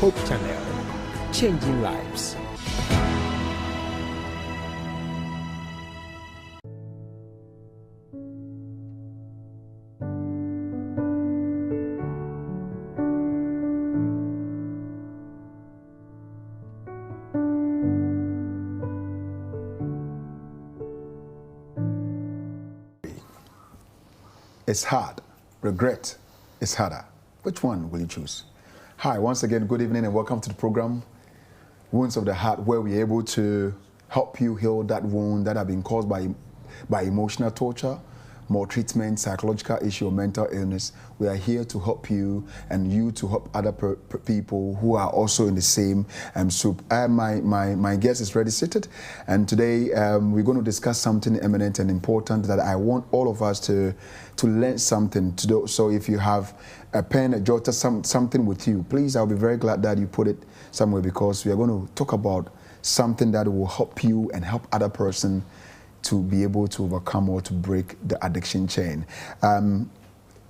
Hope Channel, changing lives. It's hard. Regret is harder. Which one will you choose? Hi, once again, good evening and welcome to the program, Wounds of the Heart, where we're able to help you heal that wound that have been caused by emotional torture, maltreatment, psychological issue, or mental illness. We are here to help you and you to help other people who are also in the same soup. My guest is ready seated, and today we're going to discuss something eminent and important that I want all of us to learn something to do. So if you have a pen, a jotter, something with you, please, I'll be very glad that you put it somewhere, because we are going to talk about something that will help you and help other person to be able to overcome or to break the addiction chain.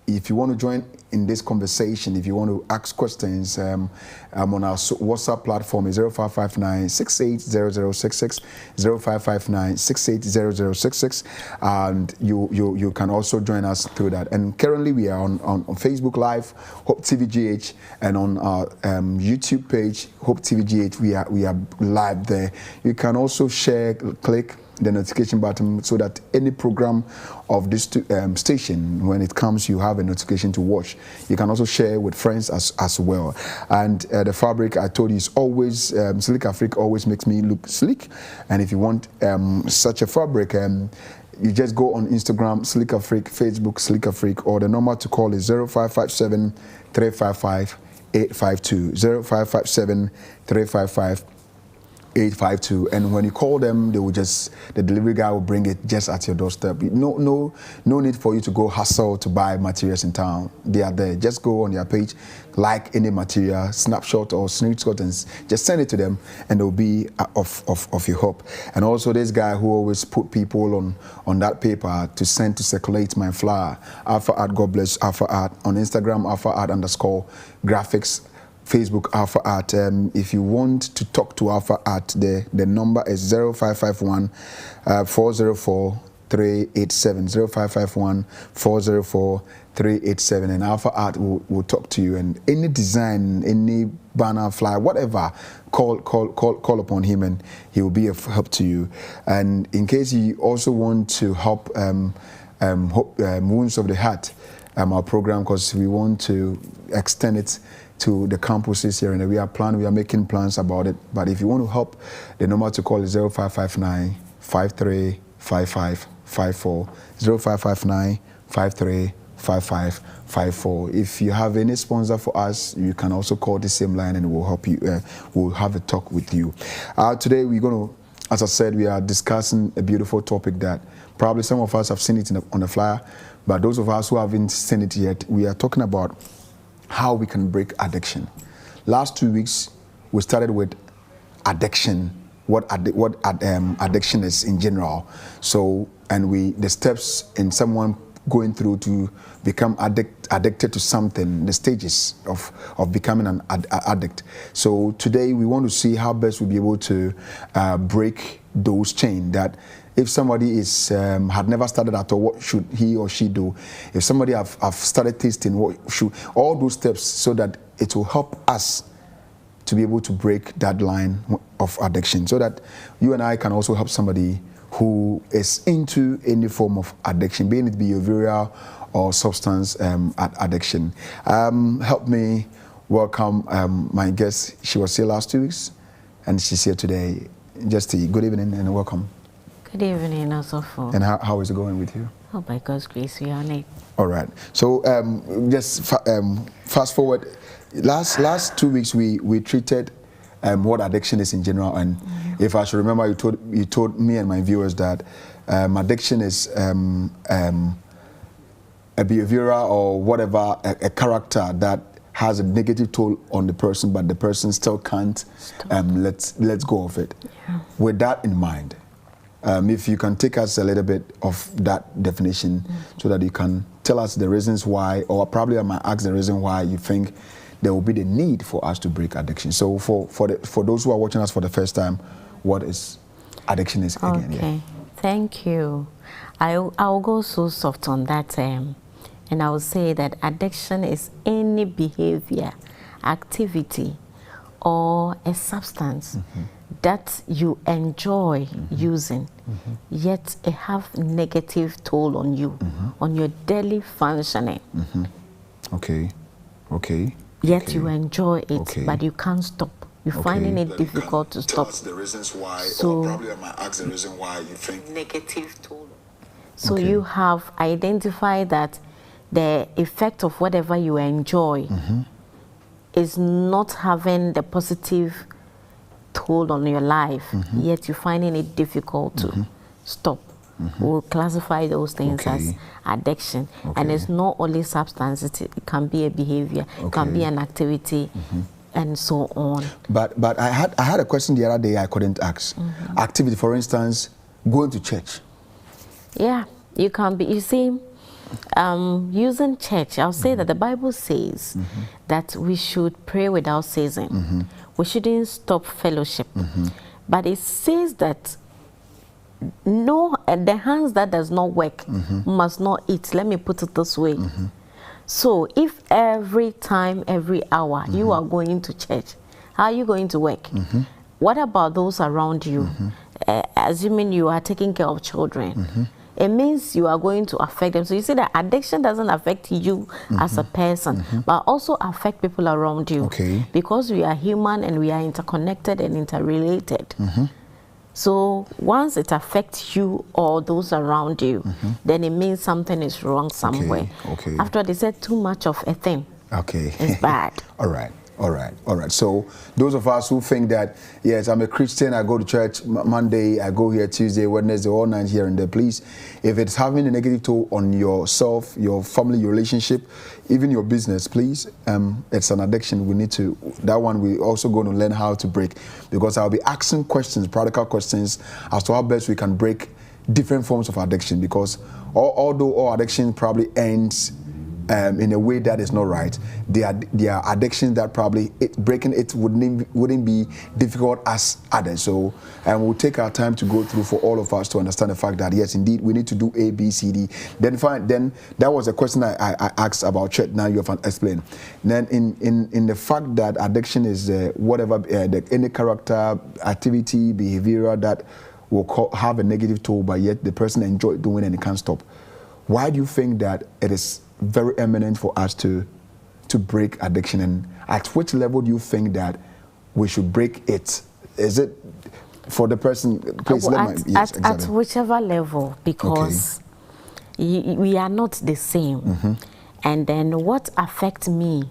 If you want to join in this conversation, if you want to ask questions, I'm on our WhatsApp platform is 0559 680066, 0559 680066, and you can also join us through that. And currently we are on Facebook Live, Hope TVGH, and on our YouTube page, Hope TVGH, we are live there. You can also share, click the notification button so that any program of this station, when it comes, you have a notification to watch. You can also share with friends as well. And the fabric, I told you, is always Sleek Afrique, always makes me look sleek. And if you want such a fabric, you just go on Instagram, Sleek Afrique, Facebook, Sleek Afrique, or the number to call is 0557 355 852, 0557 355 852, and when you call them, the delivery guy will bring it just at your doorstep. No need for you to go hustle to buy materials in town. They are there. Just go on their page, like any material, snapshot or screenshot, and just send it to them, and they'll be of your help. And also this guy who always put people on that paper to send to circulate my flyer, Alpha Art, God bless Alpha Art, on Instagram, Alpha Art _graphics, Facebook, Alpha Art. If you want to talk to Alpha Art, the number is 0551 404 387, 0551 404 387, and Alpha Art will talk to you. And any design, any banner, flyer, whatever, call upon him, and he will be of help to you. And in case you also want to help Wounds of the Heart, our program, because we want to extend it to the campuses here, and we are making plans about it. But if you want to help, the number to call is 0559 5355 54, 0559 5355 54. If you have any sponsor for us, you can also call the same line, and we'll help you. We'll have a talk with you. Today we're going to, as I said, we are discussing a beautiful topic that probably some of us have seen it on the flyer, but those of us who haven't seen it yet, we are talking about how we can break addiction. Last 2 weeks, we started with addiction, what addiction is in general. So, and the steps in someone going through to become addicted to something, the stages of becoming an addict. So today we want to see how best we'll be able to break those chains. That if somebody had never started at all, what should he or she do? If somebody have started tasting, what should, all those steps, so that it will help us to be able to break that line of addiction, so that you and I can also help somebody who is into any form of addiction, being it behavioral or substance addiction. Help me welcome my guest. She was here last 2 weeks, and she's here today. Justy, good evening and welcome. Good evening, Osofo. And how is it going with you? Oh, by God's grace, we are on it. All right. So just fast forward. Last 2 weeks we treated what addiction is in general, and if I should remember, you told me and my viewers that addiction is a behavioral or whatever, a character that has a negative toll on the person, but the person still can't let's go of it. Yeah. With that in mind, if you can take us a little bit of that definition, so that you can tell us the reasons why, or probably I might ask the reason why you think there will be the need for us to break addiction. So for those who are watching us for the first time, what is addiction is again? Okay, Yeah. thank you. I'll go so soft on that, and I will say that addiction is any behavior, activity, or a substance that you enjoy using, yet it have negative toll on you, on your daily functioning. Okay. Yet Okay. you enjoy it, Okay. but you can't stop. You're finding it difficult to stop. The reasons why, So- or probably I might ask the reason why you think. Negative toll. So Okay. you have identified that the effect of whatever you enjoy is not having the positive toll on your life, yet you're finding it difficult to stop. We'll classify those things as Okay. addiction. And Okay. it's not only substance, it can be a behavior, it can be Okay. an activity, and so on. But I had a question the other day I couldn't ask. Activity, for instance, going to church. Yeah, you can be, you see, using church, I'll say that the Bible says that we should pray without ceasing. We shouldn't stop fellowship. But it says that no, the hands that does not work must not eat. Let me put it this way. So if every time, every hour, you are going to church, how are you going to work? What about those around you? Assuming you are taking care of children, it means you are going to affect them. So you see that addiction doesn't affect you as a person, but also affect people around you. Okay. Because we are human and we are interconnected and interrelated. So once it affects you or those around you, then it means something is wrong somewhere. Okay. After they said too much of a thing Okay. is bad. All right. So those of us who think that, yes, I'm a Christian, I go to church Monday, I go here Tuesday, Wednesday, all night here and there, please, if it's having a negative toll on yourself, your family, your relationship, even your business, please, it's an addiction. We need to, that one we also going to learn how to break, because I'll be asking questions, practical questions, as to how best we can break different forms of addiction, because although all addiction probably ends in a way that is not right, there are addictions that probably breaking it wouldn't be difficult as others. So we'll take our time to go through for all of us to understand the fact that yes, indeed, we need to do A, B, C, D. Then that was a question I asked about church. Now you have explained. Then in the fact that addiction is any character, activity, behavioral that will have a negative toll, but yet the person enjoy doing and it can't stop. Why do you think that it is very eminent for us to break addiction, and at which level do you think that we should break it? Is it for the person? Please, at whichever level, because we are not the same, and then what affects me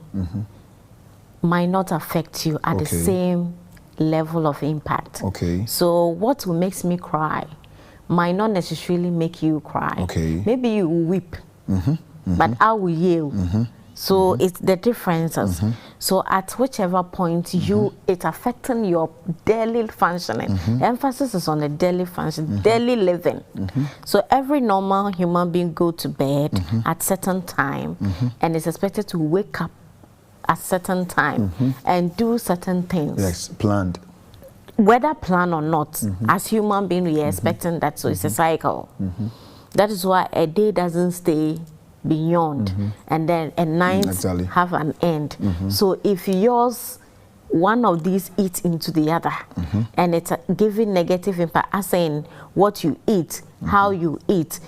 might not affect you at the same level of impact. Okay. So what makes me cry might not necessarily make you cry. Okay. Maybe you will weep. But I will yell. So it's the differences. So at whichever point it's affecting your daily functioning. Emphasis is on the daily function, daily living. So every normal human being go to bed at certain time and is expected to wake up at certain time and do certain things. Yes, planned. Whether planned or not, as human being we are expecting that, so it's a cycle. That is why a day doesn't stay beyond, and then a night have an end. So if yours, one of these eats into the other, and it's giving negative impact, as in what you eat, how you eat,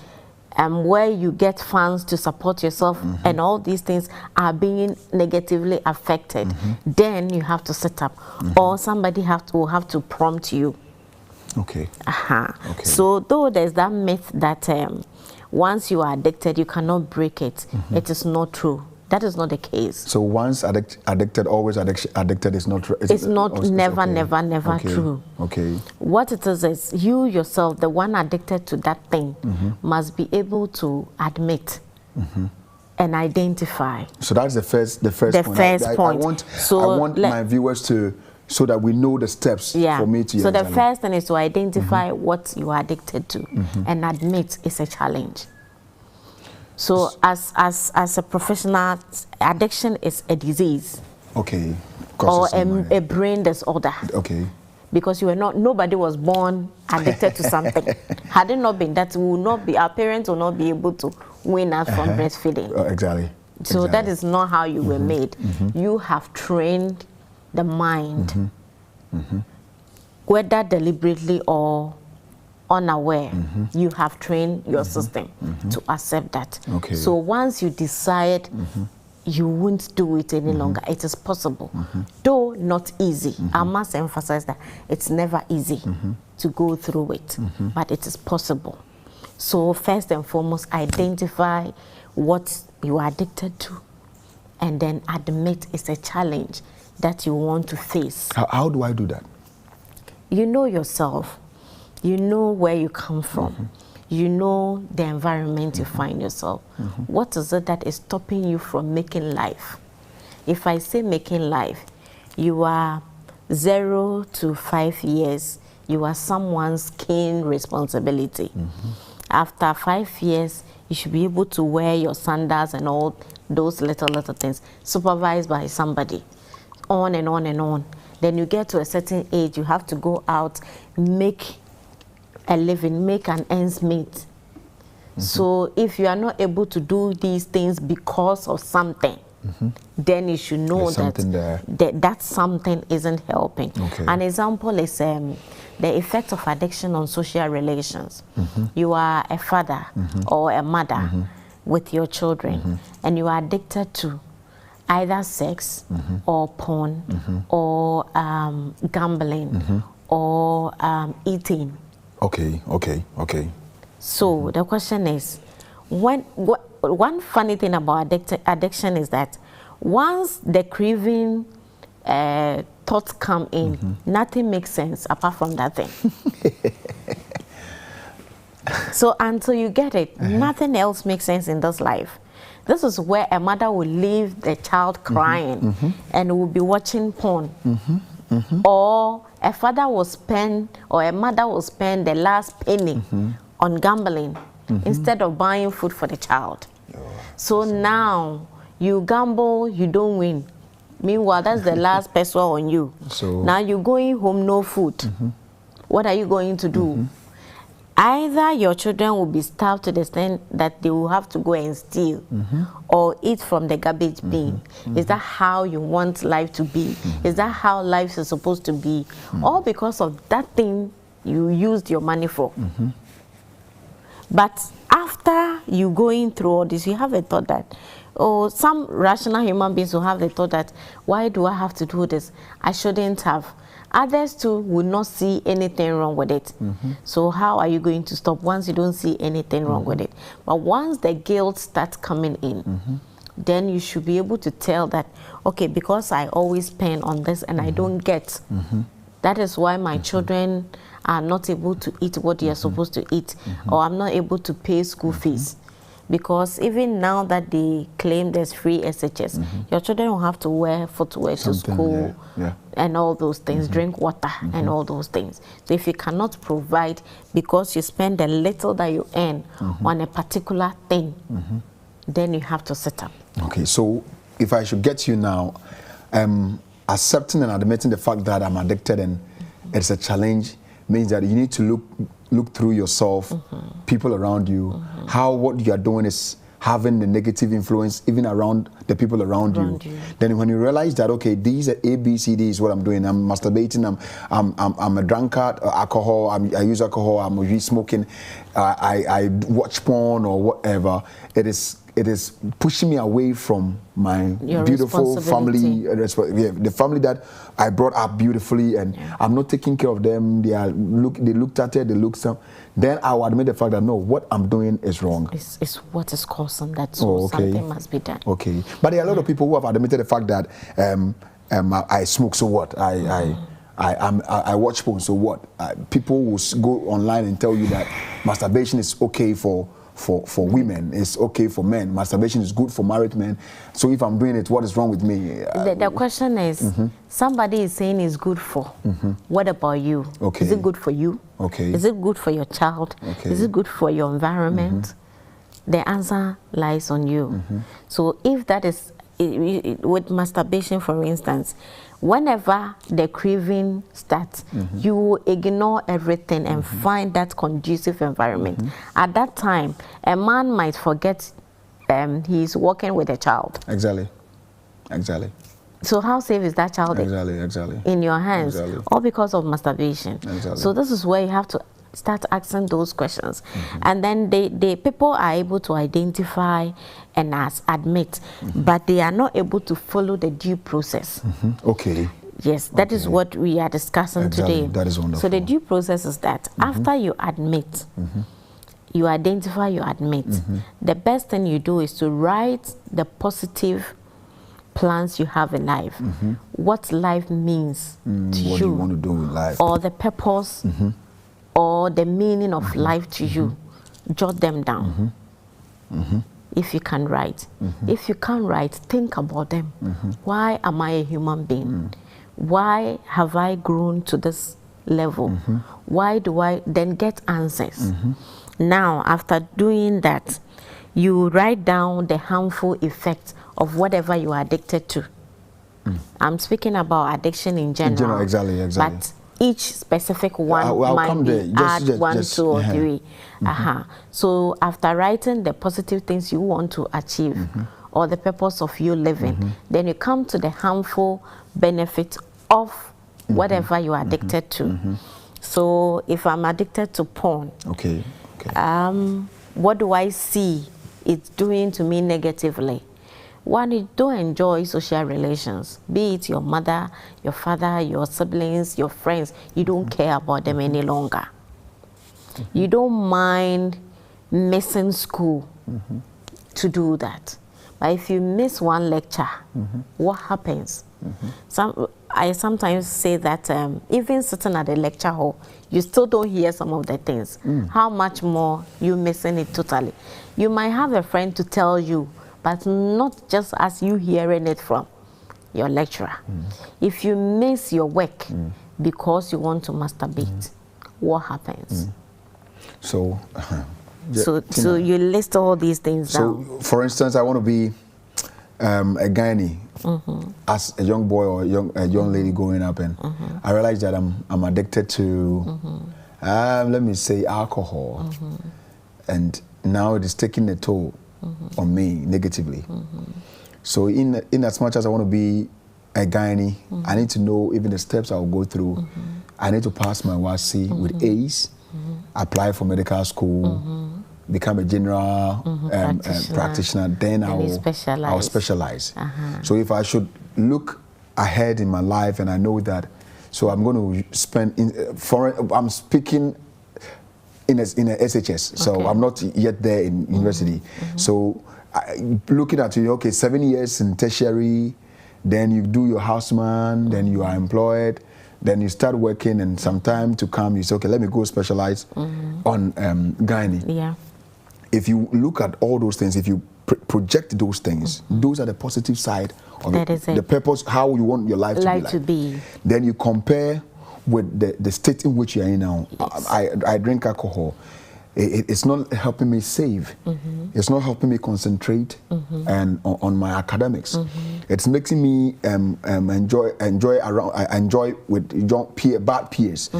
where you get funds to support yourself, and all these things are being negatively affected, then you have to set up, or somebody will have to prompt you. Okay. Okay. So though there's that myth that once you are addicted, you cannot break it, it is not true. That is not the case. So once addicted, always addicted is not true. It's not, never, never true. Okay. What it is you yourself, the one addicted to that thing, must be able to admit and identify. So that's the first point. I want my viewers to, so that we know the steps for me to. So the first thing is to identify what you are addicted to and admit it's a challenge. So as a professional, addiction is a disease. Okay. Or Causes some, a brain disorder. Okay. Because nobody was born addicted to something. Had it not been that, our parents will not be able to win us from breastfeeding. Exactly. So that is not how you were made. You have trained the mind, whether deliberately or unaware, you have trained your system to accept that. Okay. So once you decide you won't do it any longer, it is possible. Though not easy. I must emphasize that it's never easy to go through it, but it is possible. So first and foremost, identify what you are addicted to, and then admit it's a challenge that you want to face. How do I do that? You know yourself. You know where you come from. You know the environment you find yourself. What is it that is stopping you from making life? If I say making life, you are 0 to 5 years, you are someone's keen responsibility. After 5 years, you should be able to wear your sandals and all those little things, supervised by somebody, on and on and on. Then you get to a certain age, you have to go out, make a living, make an ends meet. So if you are not able to do these things because of something, then you should know that something isn't helping. Okay. An example is the effect of addiction on social relations. You are a father or a mother with your children, and you are addicted to either sex or porn or gambling or eating. Okay. So the question is, one funny thing about addiction is that once the craving thoughts come in, nothing makes sense apart from that thing. So until you get it, nothing else makes sense in this life. This is where a mother will leave the child crying and will be watching porn. Or a father will spend, or a mother will spend the last penny on gambling instead of buying food for the child. So now you gamble, you don't win. Meanwhile, that's the last peso on you. So now you're going home, no food. What are you going to do? Either your children will be starved to the extent that they will have to go and steal or eat from the garbage bin. Is that how you want life to be? Is that how life is supposed to be? All because of that thing you used your money for. But after you going through all this, you have a thought that, oh, some rational human beings will have the thought that, why do I have to do this? I shouldn't have. Others too will not see anything wrong with it. So how are you going to stop once you don't see anything wrong with it? But once the guilt starts coming in, then you should be able to tell that, okay, because I always spend on this and I don't get, that is why my children are not able to eat what they are supposed to eat, or I'm not able to pay school fees. Because even now that they claim there's free SHS, your children will have to wear footwear to school and all those things, drink water and all those things. So if you cannot provide because you spend the little that you earn on a particular thing, then you have to sit up. Okay, so if I should get you now, accepting and admitting the fact that I'm addicted and it's a challenge means that you need to look through yourself, people around you, how what you are doing is having the negative influence even around the people around you. Then when you realize that, okay, these are A, B, C, D is what I'm doing. I'm masturbating, I'm a drunkard, alcohol, I use alcohol, I'm really smoking, I watch porn or whatever. It is pushing me away from my beautiful family, the family that I brought up beautifully, and I'm not taking care of them. They look tattered, they look some. Then I will admit the fact that no, what I'm doing is wrong. It's what is causing that, so something must be done. Okay, but there are a lot of people who have admitted the fact that I smoke, so what? I watch porn, so what? People will go online and tell you that masturbation is okay for women, it's okay for men. Masturbation is good for married men. So if I'm doing it, what is wrong with me? The question is, somebody is saying it's good for. What about you? Okay. Is it good for you? Okay. Is it good for your child? Okay. Is it good for your environment? The answer lies on you. So if that is with masturbation, for instance, whenever the craving starts, you ignore everything and find that conducive environment. At that time, a man might forget he's working with a child. Exactly. Exactly. So how safe is that child Exactly. in your hands? Exactly. All because of masturbation. Exactly. So this is where you have to start asking those questions. And then the people are able to identify and admit, but they are not able to follow the due process. Okay. Yes, that is what we are discussing today. That is wonderful. So the due process is that after you admit, you identify, you admit, the best thing you do is to write the positive plans you have in life, what life means to what you, do you want to do with life, or the purpose or the meaning of life to you. Jot them down if you can write. If you can't write, think about them. Why am I a human being? Why have I grown to this level? Why do I then get answers? Now, after doing that, you write down the harmful effects of whatever you are addicted to. I'm speaking about addiction in general. Exactly. But each specific one I'll might come be there. Just, 1, 2, or 3. So after writing the positive things you want to achieve or the purpose of you living, then you come to the harmful benefit of whatever you are addicted to. So if I'm addicted to porn, what do I see it's doing to me negatively? One, you don't enjoy social relations, be it your mother, your father, your siblings, your friends. You don't care about them any longer. You don't mind missing school to do that. But if you miss one lecture, what happens? I sometimes say that even sitting at the lecture hall, you still don't hear some of the things. How much more you missing it totally? You might have a friend to tell you, but not just as you hearing it from your lecturer. If you miss your work because you want to masturbate, what happens? So, so you list all these things down. So, for instance, I want to be a gynae as a young boy or a young lady growing up, and I realized that I'm addicted to, let me say, alcohol, and now it is taking a toll on me negatively. So in as much as I want to be a gynae, I need to know even the steps I will go through. I need to pass my WASSCE with A's, apply for medical school, become a general practitioner, then I will specialize. So if I should look ahead in my life and I know that, so I'm going to spend, I'm speaking in a SHS, so I'm not yet there in university. So looking at you, okay, 7 years in tertiary, then you do your houseman, then you are employed, then you start working, and some time to come, you say, okay, let me go specialize on gynae. Yeah. If you look at all those things, if you project those things, those are the positive side of the purpose, how you want your life to be. Then you compare with the state in which you're in now. Yes. I drink alcohol. It's not helping me save. It's not helping me concentrate and on my academics. It's making me enjoy with bad peers.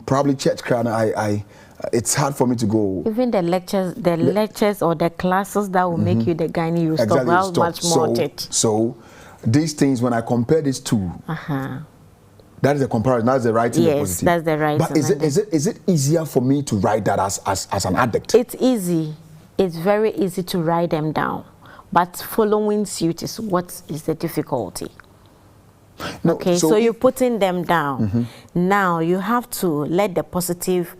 Probably church crowd. It's hard for me to go. Even the lectures or the classes that will make you the gynae, you stop. How much more So these things, when I compare these two, that is the comparison. That's the right thing. Yes, that's the right. But is it easier for me to write that as an addict? It's easy. It's very easy to write them down, but following suit is what is the difficulty. No, okay, so you're putting them down. Now you have to let the positive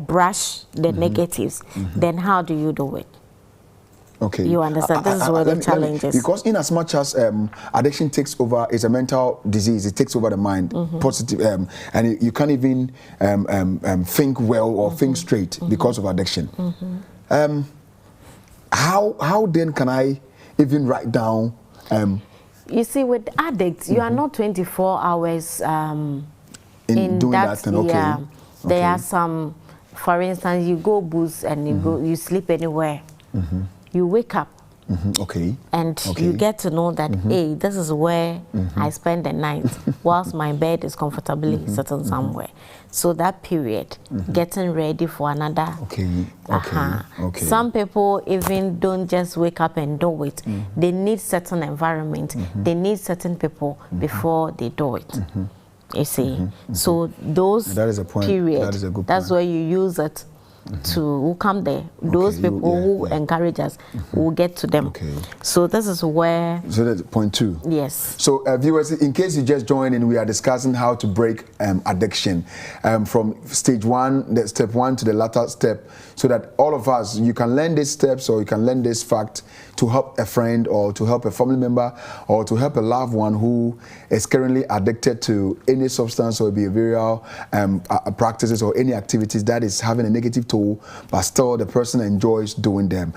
brush the negatives. Then how do you do it? Okay. You understand? This is where the challenge is. Because in as much as addiction takes over, it's a mental disease. It takes over the mind, positive, and you can't even think well or think straight because of addiction. How then can I even write down? You see, with addicts, you are not 24 hours in doing that thing. Okay. Yeah, there are some. For instance, you go booze and you sleep anywhere. You wake up, Okay. And you get to know that, hey, this is where I spend the night whilst my bed is comfortably sitting somewhere. So that period, getting ready for another. Okay. Some people even don't just wake up and do it. They need certain environment. They need certain people before they do it. You see. So those that is a point. period, that is a good that's point. where you use it to who come there. Those people who encourage us, we'll get to them. Okay. So this is where. So that's point 2. Yes. So viewers, in case you just joined in, we are discussing how to break addiction from stage 1, the step 1 to the latter step, so that all of us, you can learn these steps or you can learn this fact to help a friend or to help a family member or to help a loved one who is currently addicted to any substance or behavioral practices or any activities that is having a negative toll, but still the person enjoys doing them.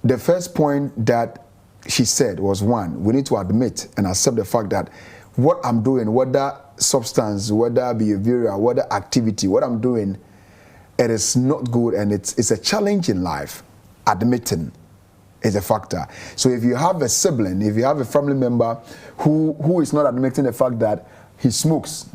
The first point that she said was, 1, we need to admit and accept the fact that what I'm doing, whether substance, whether behavioral, whether activity, what I'm doing, it is not good and it's a challenge in life. Admitting is a factor. So if you have a sibling, if you have a family member who is not admitting the fact that he smokes,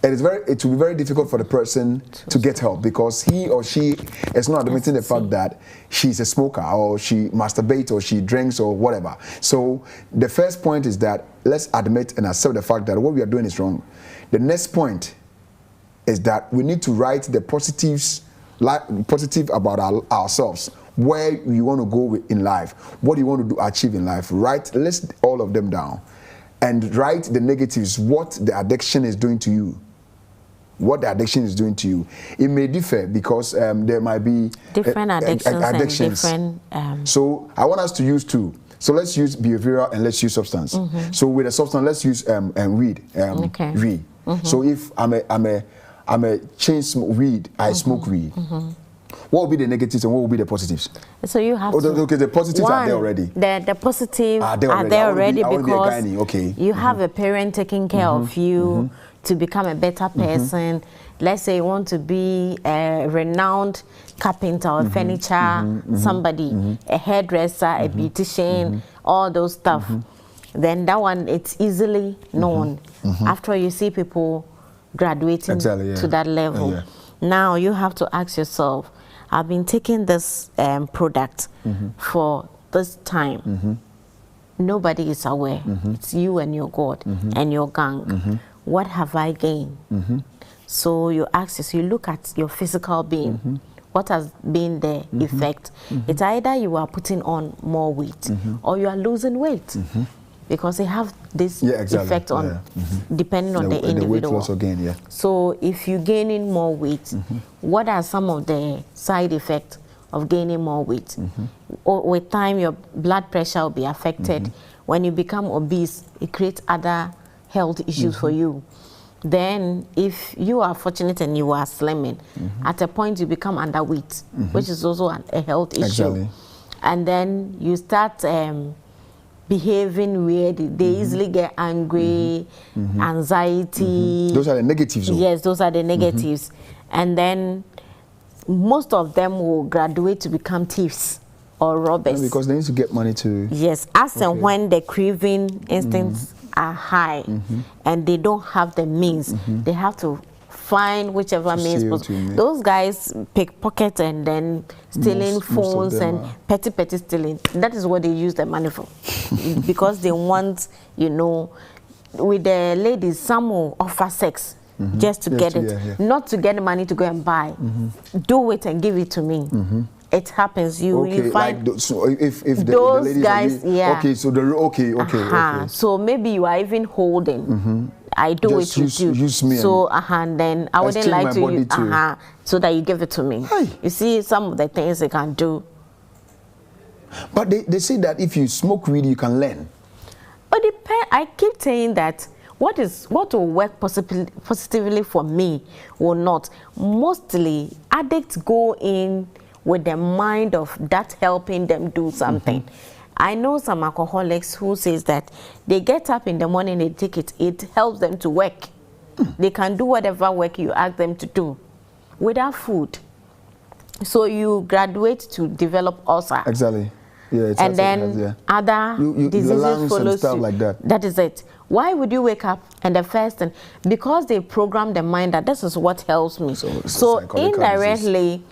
it will be very difficult for the person to get help because he or she is not admitting the fact that she's a smoker or she masturbates or she drinks or whatever. So the first point is that let's admit and accept the fact that what we are doing is wrong. The next point is that we need to write the positives, positive about ourselves, where you want to go in life, what you want to achieve in life. List all of them down and write the negatives, what the addiction is doing to you. What the addiction is doing to you. It may differ because there might be different addictions. And different, so I want us to use 2. So let's use behavioral and let's use substance. So with a substance, let's use weed. Weed. So if I'm a chain weed, I smoke weed. What will be the negatives and what will be the positives? So you have to. Okay, the positives are there already. The positives are there already because you have a parent taking care of you to become a better person. Let's say you want to be a renowned carpenter or furniture, somebody, a hairdresser, a beautician, all those stuff. Then that one, it's easily known. After you see people graduating to that level. Now you have to ask yourself, I've been taking this product for this time. Nobody is aware. It's you and your God and your gang. What have I gained? So you ask yourself, you look at your physical being. What has been the effect? It's either you are putting on more weight or you are losing weight. Because they have this effect on depending on the individual. The weight loss again, So if you're gaining more weight, what are some of the side effects of gaining more weight? With time, your blood pressure will be affected. When you become obese, it creates other health issues for you. Then if you are fortunate and you are slimming, at a point you become underweight, which is also a health issue. And then you start behaving weird, they easily get angry, anxiety. Those are the negatives. Yes, those are the negatives. And then most of them will graduate to become thieves or robbers. Because they need to get money to... Yes, as and when the craving instincts are high and they don't have the means, they have to find whichever means possible. Those guys pickpocket and then stealing phones and petty stealing. That is what they use the money for. Because they want, you know, with the ladies, some will offer sex just to get it, not to get the money to go and buy. Do it and give it to me. It happens. You find like so if the those guys, okay, so the okay. So maybe you are even holding. I do just it with you. Use me so then I wouldn't like to so that you give it to me. Hey. You see some of the things they can do. But they say that if you smoke weed, you can learn. But I keep saying that what will work positively for me will not. Mostly addicts go in with the mind of that helping them do something. I know some alcoholics who says that they get up in the morning, they take it, it helps them to work. They can do whatever work you ask them to do without food. So you graduate to develop ulcer. Exactly. Yeah, it and has- then it has, yeah. other The diseases lungs follow and stuff suit. like that. That is it. Why would you wake up and the first thing, because they program the mind that this is what helps me. So it's a So psychological indirectly,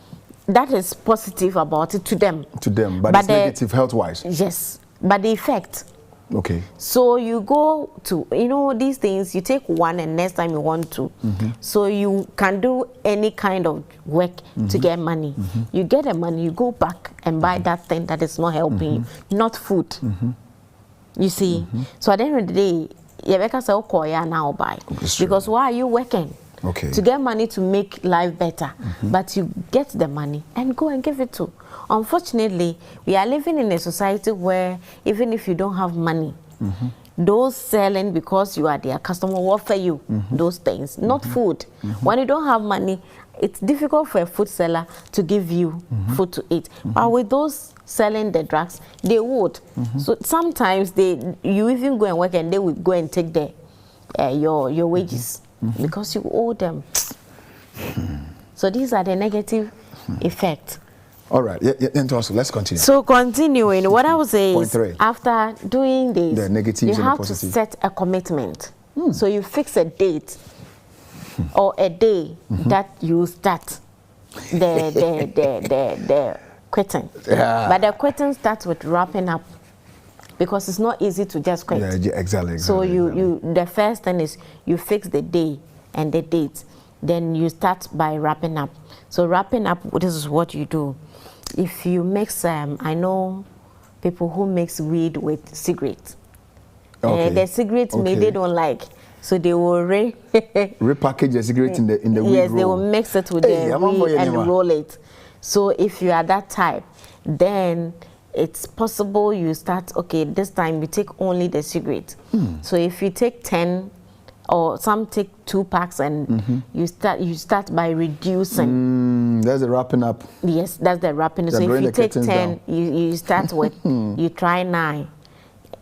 that is positive about it to them. To them, but it's negative health-wise. Yes, but the effect. Okay. So you go to, you know, these things, you take one and next time you want to. So you can do any kind of work to get money. You get the money, you go back and buy that thing that is not helping you, not food. You see? So at the end of the day, you say, okay, now buy. It's true. Because why are you working? Okay. To get money to make life better. But you get the money and go and give it to. Unfortunately, we are living in a society where even if you don't have money, those selling because you are their customer will offer you those things, not food. When you don't have money, it's difficult for a food seller to give you food to eat. But with those selling the drugs, they would. So sometimes you even go and work and they will go and take your wages because you owe them. So these are the negative effects. All right. Let's continue. So continuing, what I would say Point is, 3. after doing this, The negatives you and the have to positive. set a commitment. So you fix a date or a day that you start the quitting. Yeah. But the quitting starts with wrapping up because it's not easy to just quit. Yeah, exactly. So exactly. the first thing is you fix the day and the date. Then you start by wrapping up. So wrapping up, this is what you do. If you mix, I know people who mix weed with cigarettes. Okay. The cigarettes Okay. they don't like, so they will repackage the cigarette in the weed yes, roll. they will mix it with Hey, the I'm on for weed you, and Nima. roll it. So if you are that type, then it's possible you start, okay, this time you take only the cigarette. So if you take 10 or some take 2 packs and you start by reducing. That's the wrapping up. Yes, that's the wrapping. So if bring you the take curtains 10, you start with, you try 9.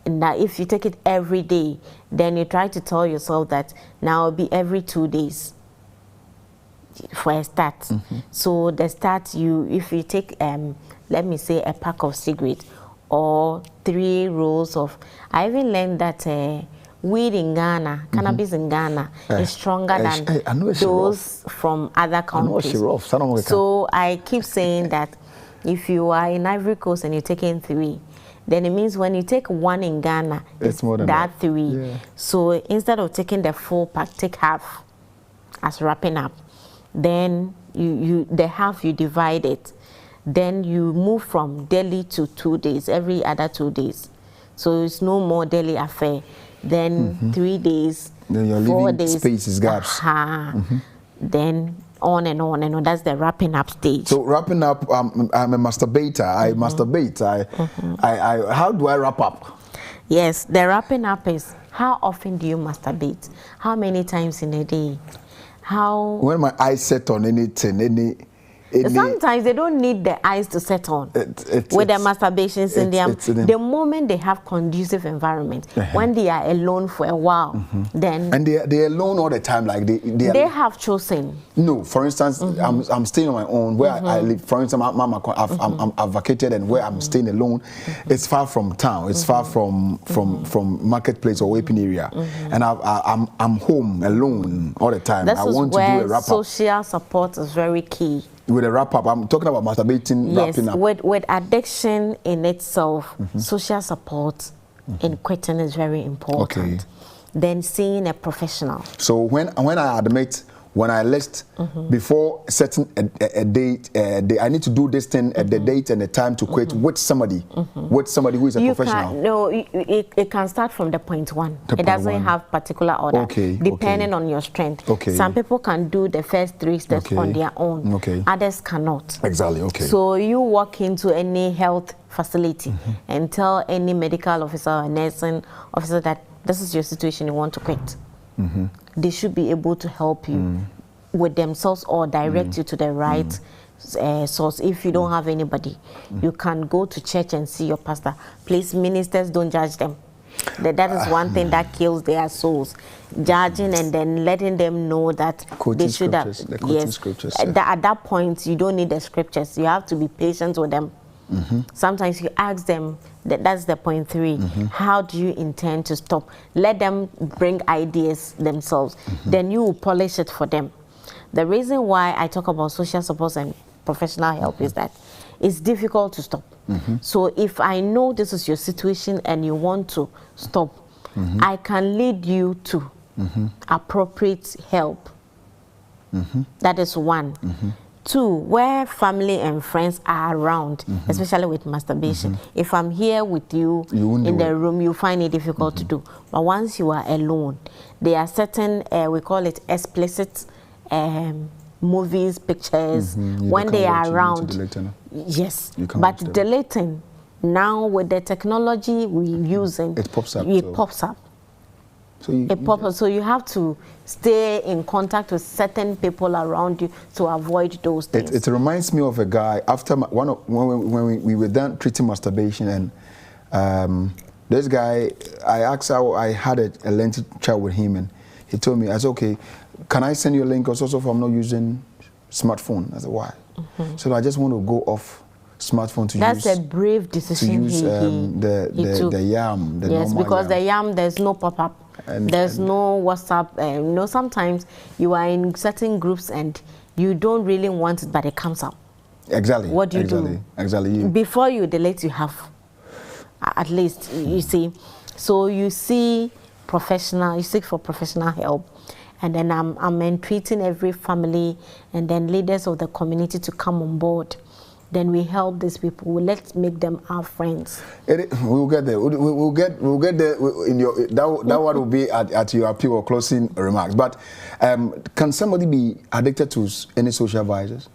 And now if you take it every day, then you try to tell yourself that now it'll be every 2 days for a start. So the start, if you take, let me say, a pack of cigarettes or 3 rolls of, I even learned that weed in Ghana, cannabis in Ghana is stronger than I know it's those from other countries. So I keep saying that if you are in Ivory Coast and you're taking 3, then it means when you take 1 in Ghana, It's more than that that. 3. Yeah. So instead of taking the full pack, take half as wrapping up. Then the half you divide it. Then you move from daily to 2 days, every other 2 days. So it's no more daily affair. Then 3 days, Then you're 4 leaving days, spaces, gaps. Then on and on and on. That's the wrapping up stage. So wrapping up, I'm a masturbator. I masturbate. How do I wrap up? Yes, the wrapping up is how often do you masturbate? How many times in a day? When my eyes set on anything, Sometimes they don't need the eyes to set on with the masturbations in them. The moment they have conducive environment, when they are alone for a while, then and they're alone all the time. Like they have chosen. No, for instance, I'm staying on my own where I live. For instance, I've vacated and where I'm staying alone, it's far from town. It's far from marketplace or open area, and I'm home alone all the time. This I is want to where do a wrap up. social support is very key. With a wrap up, I'm talking about masturbating, wrapping up. With addiction in itself, social support in quitting is very important. Okay. Then seeing a professional. So when I admit, when I list before setting a date, I need to do this thing at the date and the time to quit with somebody who is a professional. It can start from the point 1. It doesn't have particular order, Okay, depending on your strength. Okay. Some people can do the first 3 steps on their own. Okay. Others cannot. Exactly. Okay. So you walk into any health facility and tell any medical officer or nursing officer that this is your situation, you want to quit. They should be able to help you with themselves or direct you to the right source. If you don't have anybody, you can go to church and see your pastor. Please, ministers, don't judge them. That is one thing that kills their souls. Judging and then letting them know that Quoting they should have. scriptures. Scriptures, At that point, you don't need the scriptures. You have to be patient with them. Sometimes you ask them, that's the point 3. How do you intend to stop? Let them bring ideas themselves. Then you will polish it for them. The reason why I talk about social support and professional help is that it's difficult to stop. So if I know this is your situation and you want to stop, I can lead you to appropriate help. That is 1. 2, where family and friends are around, especially with masturbation. If I'm here with you in the room, you find it difficult to do. But once you are alone, there are certain, we call it explicit movies, pictures. When they are around, yes. But deleting, now with the technology we're using, it pops up. It pops up. So you have to stay in contact with certain people around you to avoid those things. It reminds me of a guy after when we were done treating masturbation, and this guy, I asked how I had a lengthy chat with him, and he told me, I said, okay, can I send you a link also if I'm not using smartphone? I said, why? So I just want to go off smartphone to use. That's a brave decision. To use the YAM. Yes, because the YAM, there's no pop-up. There's no WhatsApp. You know, sometimes you are in certain groups and you don't really want it, but it comes out. Exactly. What do you do? Exactly. Before you delete, you have, at least, you see. So you seek for professional help. And then I'm entreating every family and then leaders of the community to come on board. Then we help these people. Let's make them our friends. We'll get there. We'll get there. In your that one will be at your appeal or closing remarks. But can somebody be addicted to any social vices?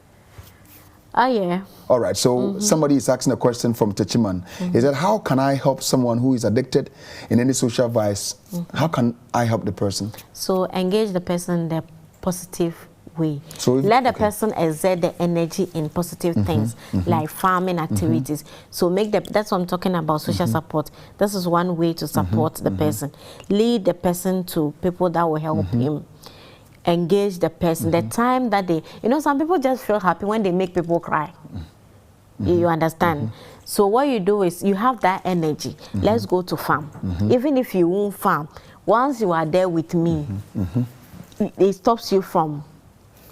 Oh yeah. All right. So somebody is asking a question from Techiman. He said, "How can I help someone who is addicted in any social vice? How can I help the person?" So engage the person in the positive way. So let the person exert the energy in positive things like farming activities. So that's what I'm talking about, social support. This is one way to support the person. Lead the person to people that will help him. Engage the person. The time that they, some people just feel happy when they make people cry. You understand? So what you do is you have that energy. Let's go to farm. Even if you won't farm, once you are there with me, it stops you from,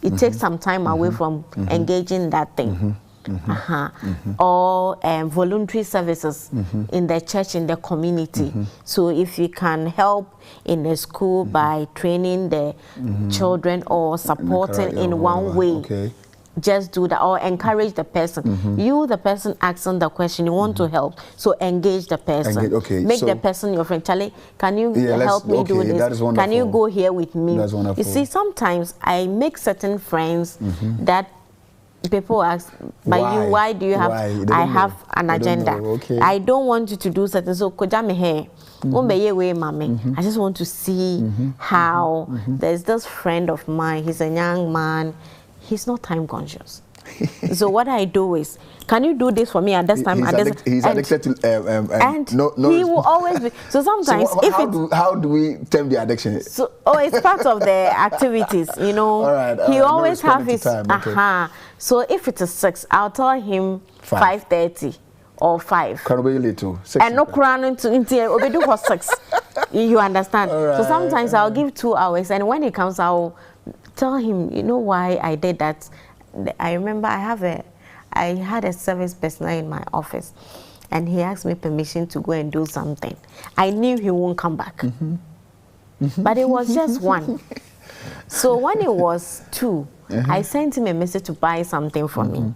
it takes some time away from engaging in that thing. Or voluntary services in the church, in the community. So if you can help in the school by training the children or supporting in one way, just do that, or encourage the person. You, the person asking the question, you want to help, so engage the person. Make the person your friend. Charlie, can you help me do this? That is wonderful. Can you go here with me? That's wonderful. You see, sometimes I make certain friends that people ask, but why do you have, I have an agenda. I don't want you to do certain, so I just want to see how, there's this friend of mine, he's a young man, he's not time conscious. So what I do is, can you do this for me at this time? He's addicted to and he will always be. So sometimes, how do we term the addiction? So it's part of the activities, All right, he always have his So if it is 6, I'll tell him 5:30 or 5. Can we little? And no crown into obedu for 6. You understand? Right, so sometimes I'll give 2 hours, and when he comes, I'll tell him, why I did that. I remember I had a service personnel in my office, and he asked me permission to go and do something. I knew he won't come back, but it was just 1. So when it was 2, I sent him a message to buy something for me.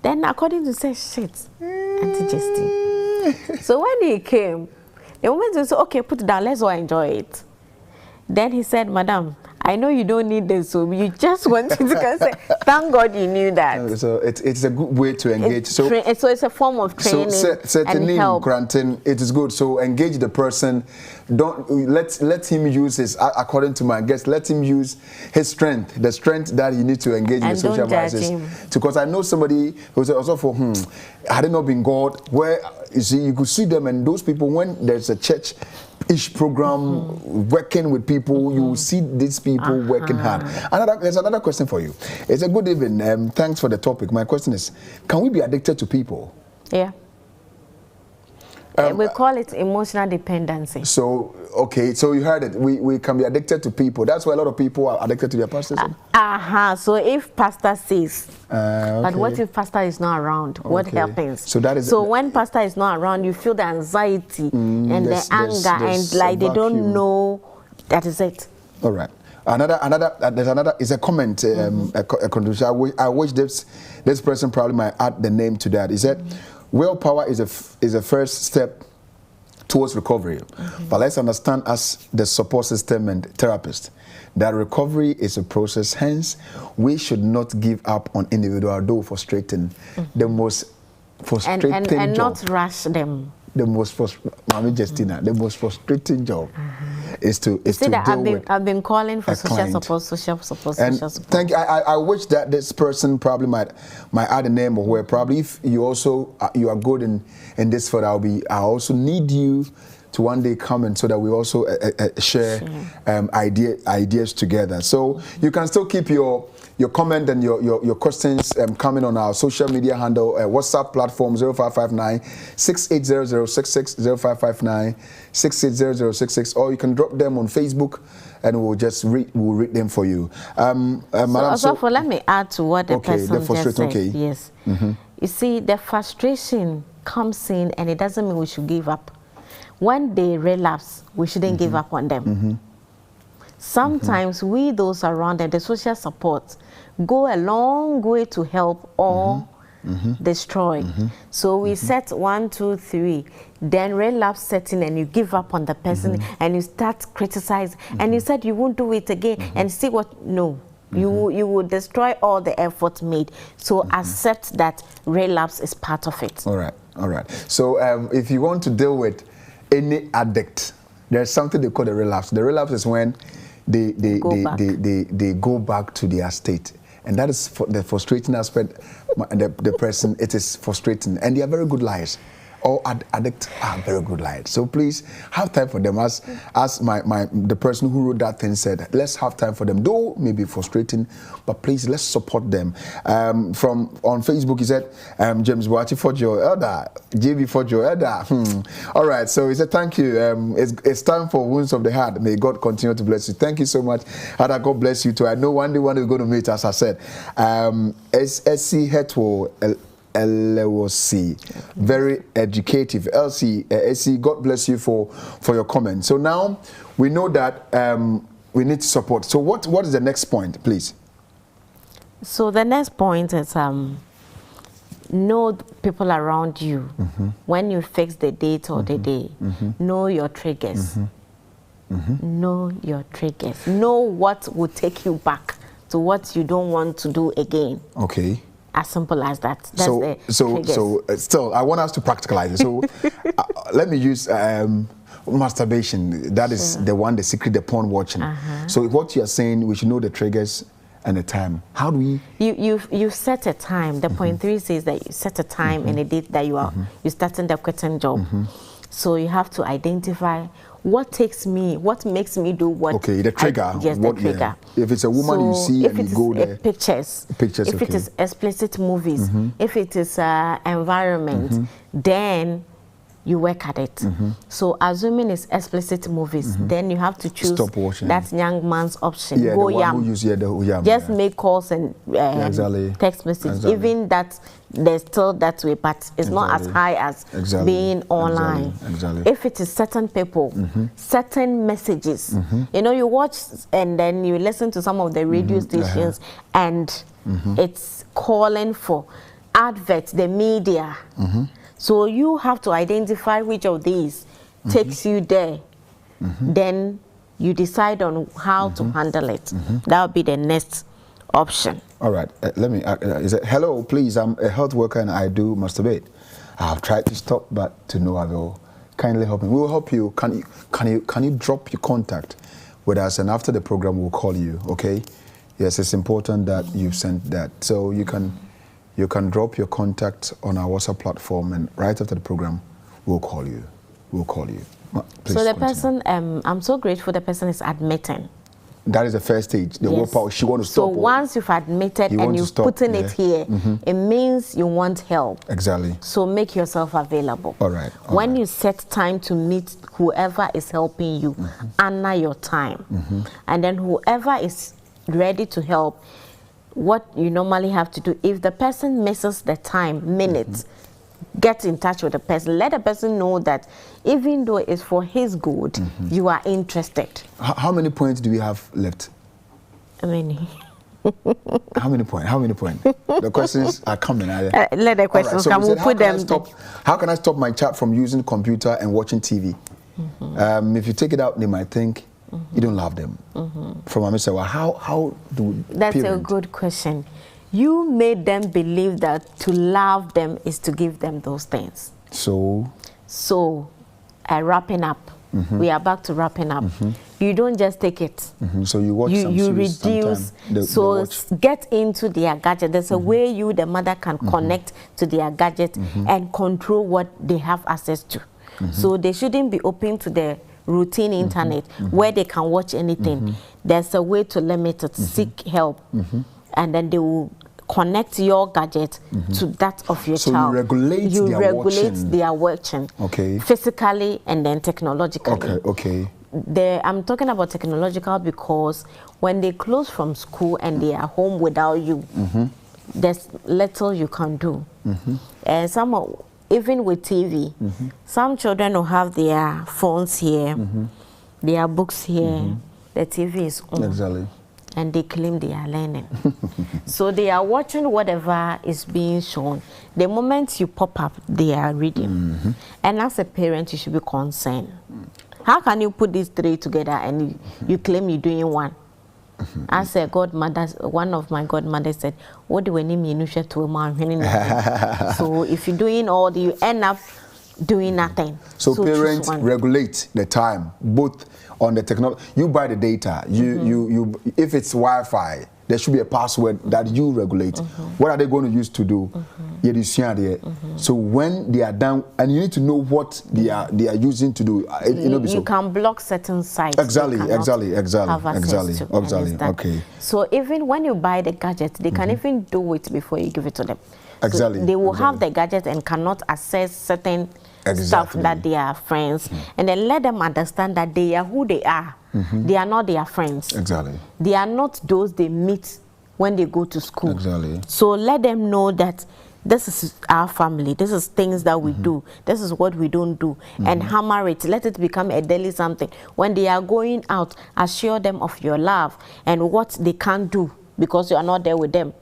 Then according to say, shit, Auntie Justin. So when he came, the moment he said, okay, put it down, let's all enjoy it. Then he said, Madam, I know you don't need this, so you just wanted to say, thank God you knew that. So it's a good way to engage. So it's a form of training and help. Granting, it is good. So engage the person. Don't let him use his, according to my guest, let him use his strength, the strength that he needs to engage in the social vices. Because I know somebody who's also for had it not been God, where you could see them, and those people, when there's a church each program, working with people, you will see these people working hard. There's another question for you. It's a good evening. Thanks for the topic. My question is, can we be addicted to people? Yeah. We call it emotional dependency. So, okay, so you heard it. We can be addicted to people. That's why a lot of people are addicted to their pastors. So if pastor says, but okay. what if pastor is not around? What happens? So that is. So when pastor is not around, you feel the anxiety and the anger, and like they don't know. That is it. All right. There's another. Is a comment. A contribution. I wish this person probably might add the name to that. He said, willpower is a first step towards recovery. But let's understand as the support system and therapist that recovery is a process. Hence, we should not give up on individual, though frustrating. The most frustrating and job. not rush them. The most Mami Justina, the most frustrating job is to deal with. I've been calling for social support. Thank you. I wish that this person probably might add a name, or where probably if you also you are good in this field, I also need you to one day come in so that we also share ideas together. So you can still keep your comment and your questions coming on our social media handle, WhatsApp platform 0559 680066, 0559 680066, or you can drop them on Facebook and we'll read them for you. Let me add to what the person just said. Okay. Yes. You see, the frustration comes in and it doesn't mean we should give up. When they relapse, we shouldn't give up on them. Sometimes we, those around them, the social support, go a long way to help or destroy. So we set 1, 2, 3, then relapse setting, and you give up on the person and you start criticizing, and you said you won't do it again, and see what? No. You will destroy all the effort made. So accept that relapse is part of it. All right. So if you want to deal with any addict, there's something they call the relapse. The relapse is when they go back to their state, and that is for the frustrating aspect. The person, it is frustrating, and they are very good liars. All addicts are very good liars. So please have time for them. As the person who wrote that thing said, let's have time for them. Though may be frustrating, but please let's support them. From on Facebook, he said, James Boachi for your elder, JB for your elder. All right. So he said, thank you. It's time for Wounds of the Heart. May God continue to bless you. Thank you so much. Ada, God bless you too. I know one day we're going to meet, as I said. SC Hetwo. LOC, very educative. LC, God bless you for your comment. So now we know that we need support. So what is the next point, please? So the next point is know people around you. When you fix the date or the day, know your triggers. Know your triggers. Know what will take you back to what you don't want to do again. Okay. As simple as that. That's so still, I want us to practicalize it. So let me use masturbation. That is the one, the secret, the porn watching. So what you are saying, we should know the triggers and the time. How do we? You set a time. The point 3 says that you set a time and a date that you're starting the quitting job. So you have to identify what makes me do what. Okay, the trigger. Yes, the trigger. Yeah. If it's a woman you see and you go there. Pictures. If it is explicit movies, if it is environment, then you work at it. So assuming it's explicit movies, then you have to choose that young man's option. Yeah, go the one who use, the yam. Just make calls and text messages. Even that, there's still that way, but it's not as high as being online. If it is certain people, certain messages, you know, you watch and then you listen to some of the radio stations and it's calling for adverts, the media. So you have to identify which of these takes you there. Then you decide on how to handle it. That would be the next option. All right. Let me. Is it, hello, please. I'm a health worker and I do masturbate. I've tried to stop, but to no avail. Kindly help me. We will help you. Can you drop your contact with us, and after the program we'll call you. Okay? Yes, it's important that you send that. So you can drop your contact on our WhatsApp platform, and right after the program, we'll call you. will call you. Please so the continue. person, I'm so grateful the person is admitting. That is the first stage. The willpower, she wants to stop. So once you've admitted and you've put in it here, it means you want help. Exactly. So make yourself available. All right. When you set time to meet whoever is helping you, honor your time. And then whoever is ready to help, what you normally have to do, if the person misses the time, minutes, get in touch with the person. Let the person know that even though it's for his good, you are interested. How many points do we have left? How many? How many points? How many points? The questions are coming. Let the questions come. We'll put them. How can I stop my child from using computer and watching TV? If you take it out, they might think you don't love them. From my say, well, how do That's a good question. You made them believe that to love them is to give them those things. So, wrapping up. We are back to wrapping up. You don't just take it. So you watch some you series reduce. so get into their gadget. There's a way you, the mother, can connect to their gadget and control what they have access to. So they shouldn't be open to the routine internet where they can watch anything. There's a way to limit it. Seek help, and then they will connect your gadget to that of your child. You regulate their watching. Okay. Physically and then technologically. Okay. I'm talking about technological because when they close from school and they are home without you, there's little you can do. And even with TV, some children will have their phones here, their books here, the TV is on. Exactly. And they claim they are learning. So they are watching whatever is being shown. The moment you pop up, they are reading. And as a parent, you should be concerned. How can you put these three together and you claim you're doing one? As a godmother, one of my godmothers said, "What do we need to a So if you're doing all, you end up doing nothing. So parents regulate the time, both on the technology. You buy the data. You if it's Wi-Fi, there should be a password that you regulate. What are they going to use to do? So when they are done, and you need to know what they are using to do. You can block certain sites. Exactly. Okay. So even when you buy the gadget, they can even do it before you give it to them. Exactly. So they will have the gadget and cannot access certain stuff that they are friends, and then let them understand that they are who they are. They are not their friends. Exactly. They are not those they meet when they go to school. Exactly. So let them know that this is our family. This is things that we do. This is what we don't do. And hammer it. Let it become a daily something. When they are going out, assure them of your love and what they can't do because you are not there with them.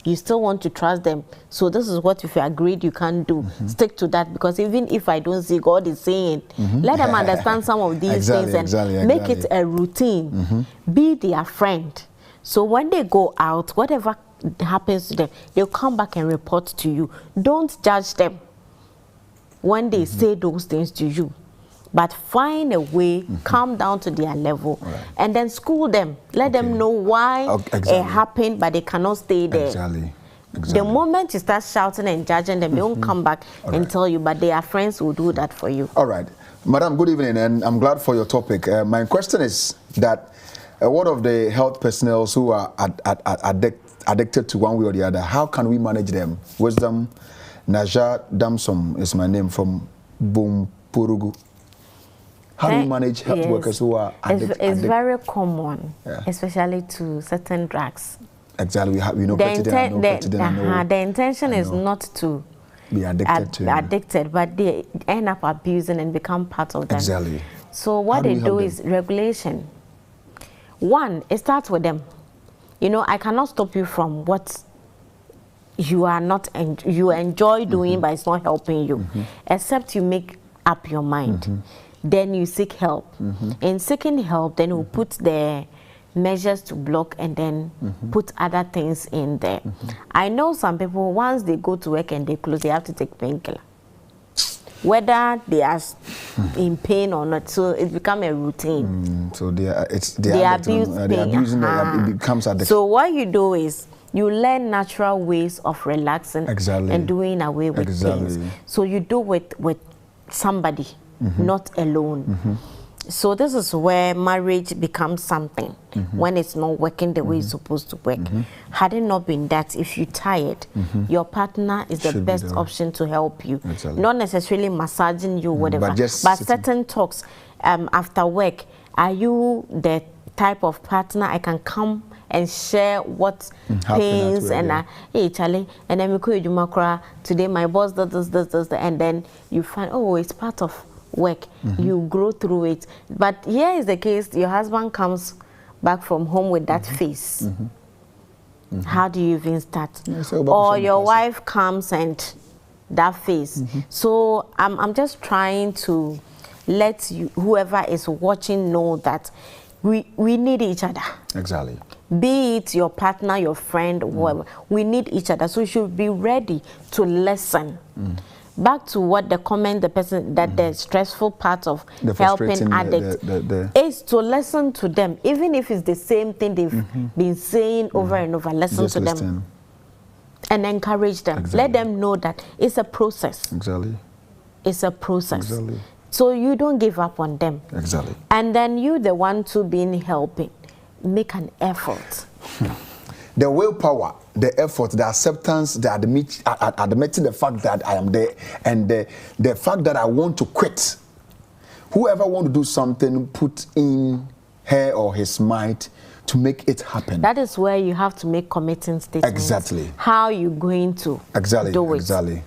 You still want to trust them. So this is what if you agreed you can't do. Stick to that, because even if I don't see, God is saying, let them understand some of these things and make it a routine. Be their friend. So when they go out, whatever happens to them, they'll come back and report to you. Don't judge them when they say those things to you. But find a way, come down to their level, and then school them. Let them know why it happened, but they cannot stay there. Exactly. The moment you start shouting and judging them, they won't come back and tell you, but their friends will do that for you. All right. Madam, good evening, and I'm glad for your topic. My question is that what of the health personnel who are addicted to one way or the other, how can we manage them? Wisdom, Naja Damsom is my name, from Bumpurugu. How do you manage health workers who are addicted? It's very common, especially to certain drugs. Exactly. We know the intention is not to be addicted, but they end up abusing and become part of them. Exactly. So what they do is regulation. One, it starts with them. You know, I cannot stop you from what you are not you enjoy doing, but it's not helping you, except you make up your mind. Then you seek help. In seeking help, then we'll put the measures to block and then put other things in there. I know some people, once they go to work and they close, they have to take painkiller, whether they are in pain or not. So it becomes a routine. So they abuse pain. It becomes addiction. So what you do is you learn natural ways of relaxing and doing away with things. So you do with somebody. not alone. So this is where marriage becomes something when it's not working the way it's supposed to work. Had it not been that, if you're tired, your partner is the best option to help you. Not necessarily massaging you, whatever, but certain talks after work. Are you the type of partner I can come and share what pains and hey Charlie, and then we could do today my boss does this, and then you find, oh, it's part of work. You grow through it. But here is the case, your husband comes back from home with that face. How do you even start? Or your wife comes and that face. So I'm just trying to let you, whoever is watching, know that we need each other. Exactly. Be it your partner, your friend, whoever. We need each other. So you should be ready to listen. Back to what the comment, the person, that the stressful part of helping addicts is to listen to them. Even if it's the same thing they've been saying over and over, listen to them. And encourage them. Let them know that it's a process. It's a process. So you don't give up on them. And then you, the one to be helping, make an effort. The willpower, the effort, the acceptance, admitting the fact that I am there, and the fact that I want to quit. Whoever want to do something, put in her or his might to make it happen. That is where you have to make committing statements. How you going to do it.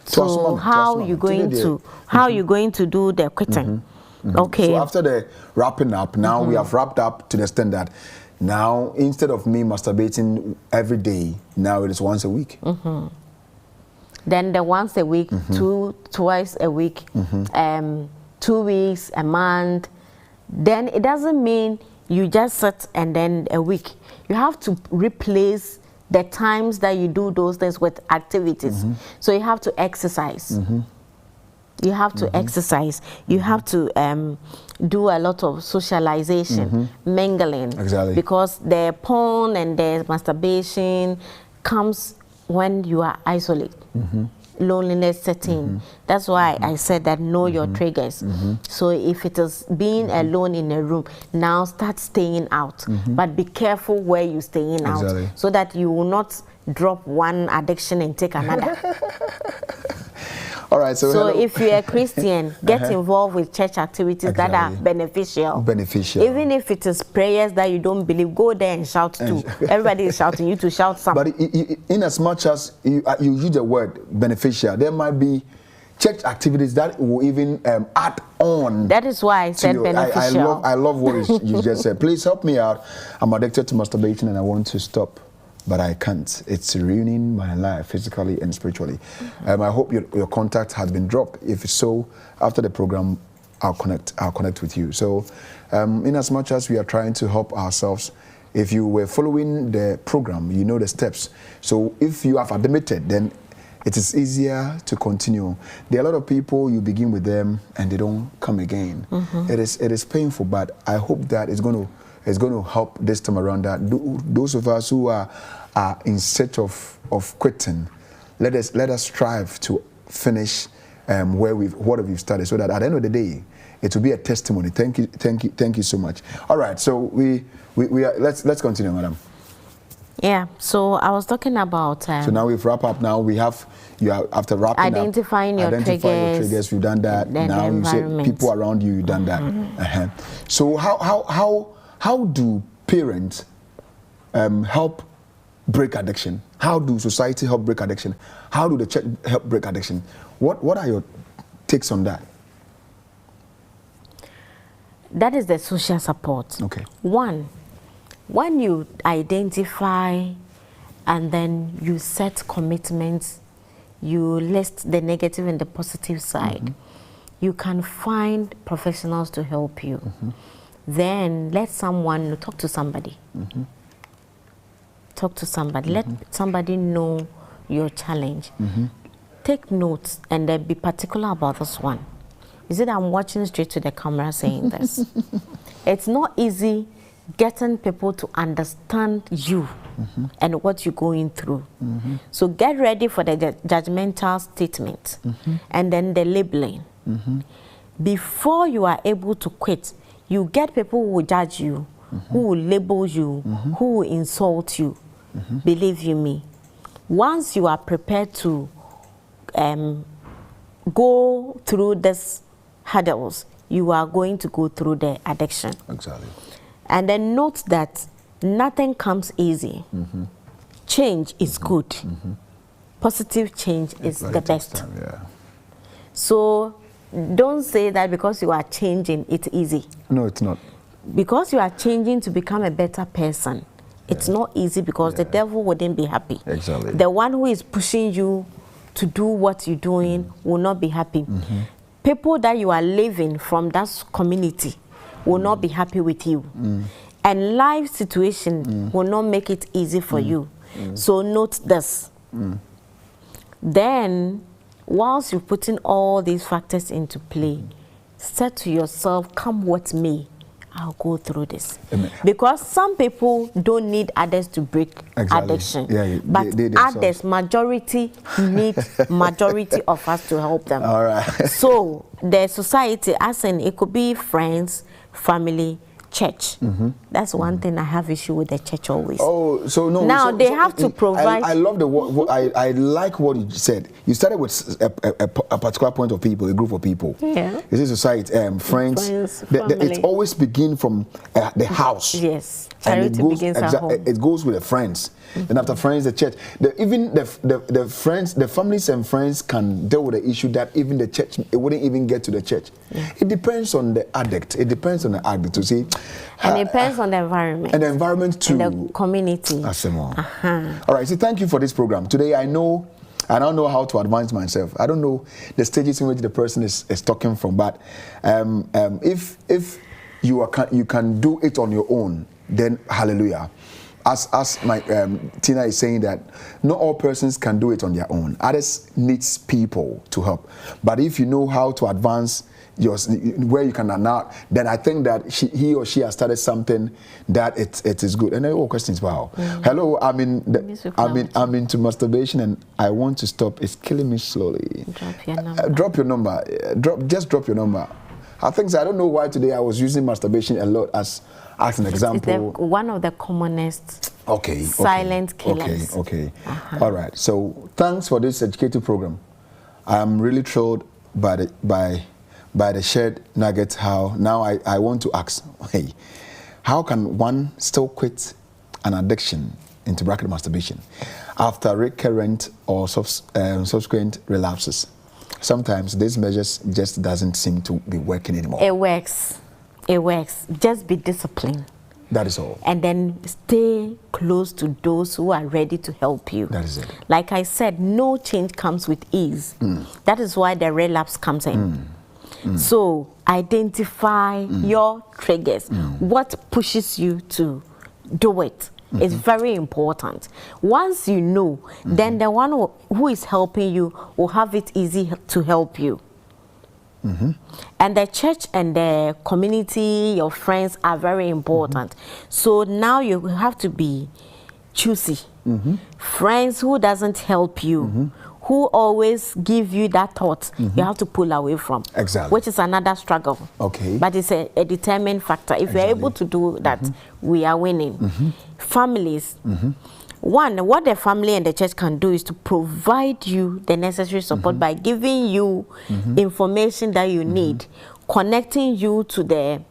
So how you going to do the quitting. Okay. So after the wrapping up, now we have wrapped up to the extent that now, instead of me masturbating every day, now it is once a week. Then the once a week, twice a week, 2 weeks, a month. Then it doesn't mean you just sit and then a week. You have to replace the times that you do those things with activities. So you have to exercise. You have to exercise. You have to do a lot of socialization, mingling. Because the porn and the masturbation comes when you are isolated. Loneliness setting. That's why I said that know your triggers. So if it is being alone in a room, now start staying out. But be careful where you're staying out, so that you will not drop one addiction and take another. All right, so if you're a Christian, get involved with church activities that are beneficial. Even if it is prayers that you don't believe, go there and shout too. Everybody is shouting, you to shout something. But in as much as you use the word beneficial, there might be church activities that will even add on. That is why I said beneficial. I love what you just said. Please help me out. I'm addicted to masturbation and I want to stop, but I can't. It's ruining my life physically and spiritually. I hope your contact has been dropped. If so, after the program, I'll connect with you. So, in as much as we are trying to help ourselves, if you were following the program, you know the steps. So if you have admitted, then it is easier to continue. There are a lot of people, you begin with them and they don't come again. It is painful, but I hope that it's going to help this time around. That those of us who are in search of quitting, let us strive to finish what we've started, so that at the end of the day, it will be a testimony. Thank you so much. All right, so we are, let's continue, madam. Yeah. So I was talking about. So now we've wrapped up. Now you are after wrapping identifying up, your triggers. We've done that. Now you say people around you. You've done that. So how do parents help break addiction? How do society help break addiction? How do the church help break addiction? What are your takes on that? That is the social support. Okay. One, when you identify and then you set commitments, you list the negative and the positive side, you can find professionals to help you. Then let someone talk to somebody. Talk to somebody. Let somebody know your challenge. Take notes and then be particular about this one. Is it I'm watching straight to the camera saying this? It's not easy getting people to understand you and what you're going through. So get ready for the judgmental statement and then the labeling. before you are able to quit, you get people who will judge you, who will label you, who will insult you. Believe you me, once you are prepared to go through these hurdles, you are going to go through the addiction. Exactly. And then note that nothing comes easy. Change is good. Positive change is the best. Time, yeah. So don't say that because you are changing, it's easy. No, it's not. Because you are changing to become a better person, it's not easy because the devil wouldn't be happy. Exactly. The one who is pushing you to do what you're doing will not be happy. People that you are living from that community will not be happy with you. And life situation will not make it easy for you. So note this. Then, whilst you're putting all these factors into play, say to yourself, come what may, I'll go through this. Amen. Because some people don't need others to break addiction. Yeah, but they themselves. others, majority need majority of us to help them. All right. So the society, as in it could be friends, family, church. That's one thing I have issue with the church always. Oh, so no. Now so, they so have to provide. I love the word. I like what you said. You started with a particular point of people, a group of people. Yeah. This is society, friends. Family. It always begins from the house. Yes. And Charity begins at home. It goes with the friends. Then after friends, the church. Even the friends, the families and friends can deal with the issue that even the church, it wouldn't even get to the church. It depends on the addict. It depends on the addict to see. And it depends on the environment. And the environment too. And the community. All right, so thank you for this program. Today I don't know how to advance myself. I don't know the stages in which the person is talking from, but if you can do it on your own, then hallelujah. As my Tina is saying that not all persons can do it on their own. Others needs people to help. But if you know how to advance where you can now, then I think that he or she has started something that it is good. And then all questions, wow. Hello, I'm into masturbation and I want to stop. It's killing me slowly. Drop your number. Just drop your number. I think so. I don't know why today I was using masturbation a lot as an example. It's one of the commonest silent killers. Okay. All right. So thanks for this educative program. I'm really thrilled by the shared nuggets. How now I want to ask, hey, how can one still quit an addiction, into bracket masturbation, after recurrent or subsequent relapses? Sometimes these measures just doesn't seem to be working anymore. It works. Just be disciplined. That is all. And then stay close to those who are ready to help you. That is it. Like I said, no change comes with ease. That is why the relapse comes in. So identify your triggers. What pushes you to do it? It's very important. Once you know, then the one who is helping you will have it easy to help you. And the church and the community, your friends are very important. So now you have to be choosy. Friends who doesn't help you, who always give you that thought, you have to pull away from. Exactly. Which is another struggle. Okay. But it's a determined factor. If you're able to do that, we are winning. Families. One, what the family and the church can do is to provide you the necessary support by giving you information that you need, connecting you to the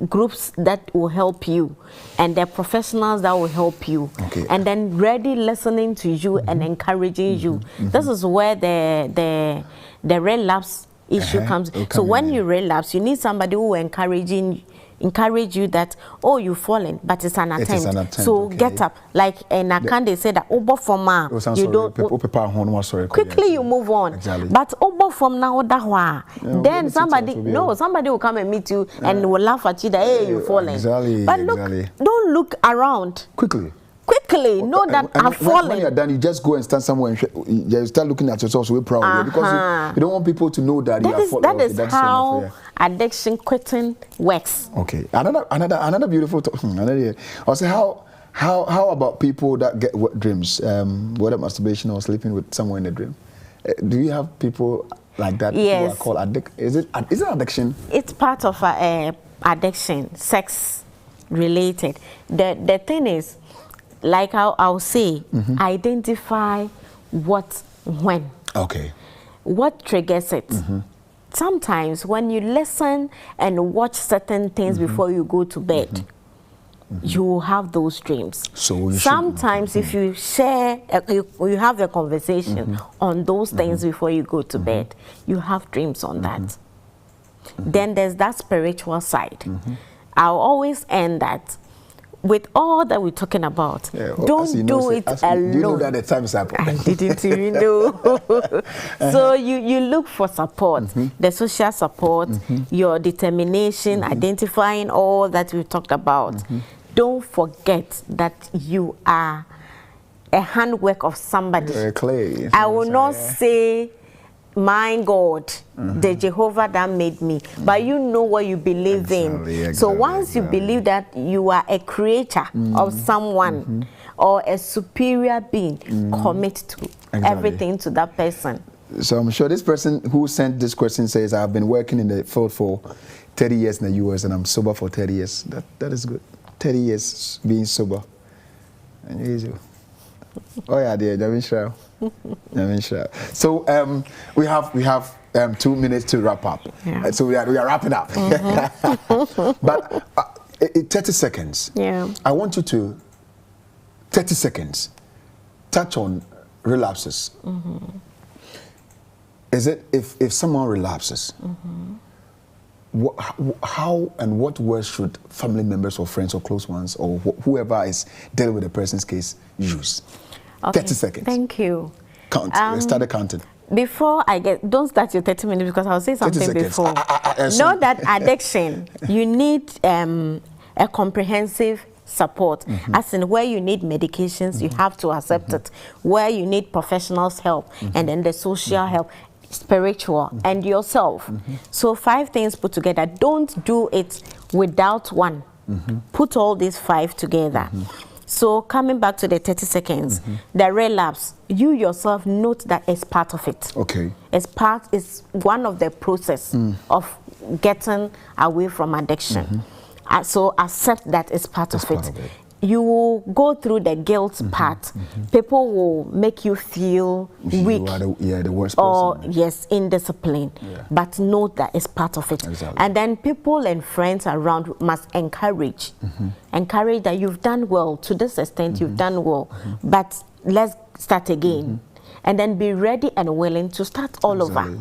groups that will help you and the professionals that will help you, and then ready listening to you and encouraging you. This is where the relapse issue comes. So when you relapse, you need somebody who will encourage you that, oh, you've fallen, but it's an attempt. So get up. Like in Akan, they say that over from now, you don't quickly you move on. But over from now, then somebody will come and meet you and will laugh at you that, hey, you've fallen. But look, don't look around. Quickly, know that I've fallen. When you're done, you just go and stand somewhere and you start looking at yourself so proud because you don't want people to know that you are fallen. That is how addiction quitting works. Okay, another beautiful. I'll say how about people that get wet dreams, whether masturbation or sleeping with someone in a dream? Do you have people like that. Yes. People are called is it addiction? It's part of addiction, sex related. The thing is, like I'll say, identify what, when. Okay. What triggers it? Sometimes when you listen and watch certain things before you go to bed, you will have those dreams. So you sometimes if you share, you have a conversation on those things before you go to bed, you have dreams on that. Then there's that spiritual side. I'll always end that with all that we're talking about. Don't do it alone. You know that the time is up. I didn't even know. So you look for support, the social support, your determination, identifying all that we talked about. Don't forget that you are a handwork of somebody. Clay. I will not say, my God, the Jehovah that made me, but you know what you believe in. So once you believe that you are a creator of someone or a superior being, commit to everything to that person. So I'm sure this person who sent this question says, I've been working in the field for 30 years in the US and I'm sober for 30 years. That is good. 30 years being sober. And easy. Oh yeah, dear, so we have 2 minutes to wrap up. So we are wrapping up. But 30 seconds. Yeah. I want you to 30 seconds touch on relapses. Is it if someone relapses? How and what words should family members or friends or close ones or whoever is dealing with the person's case use? Okay. 30 seconds. Thank you. Count. Start counting. Before don't start your 30 minutes because I'll say something before. Know that addiction, you need a comprehensive support. As in where you need medications, you have to accept it. Where you need professionals' help, and then the social help, spiritual, and yourself. So 5 things put together. Don't do it without one. Put all these 5 together. So coming back to the 30 seconds, the relapse, you yourself note that it's part of it. Okay. It's one of the process of getting away from addiction. So accept that it's part of it. You will go through the guilt part. People will make you feel weak. You are the worst or person. yes, indisciplined. But note that it's part of it. Exactly. And then people and friends around must encourage. Encourage that you've done well. To this extent, you've done well. But let's start again. And then be ready and willing to start all over.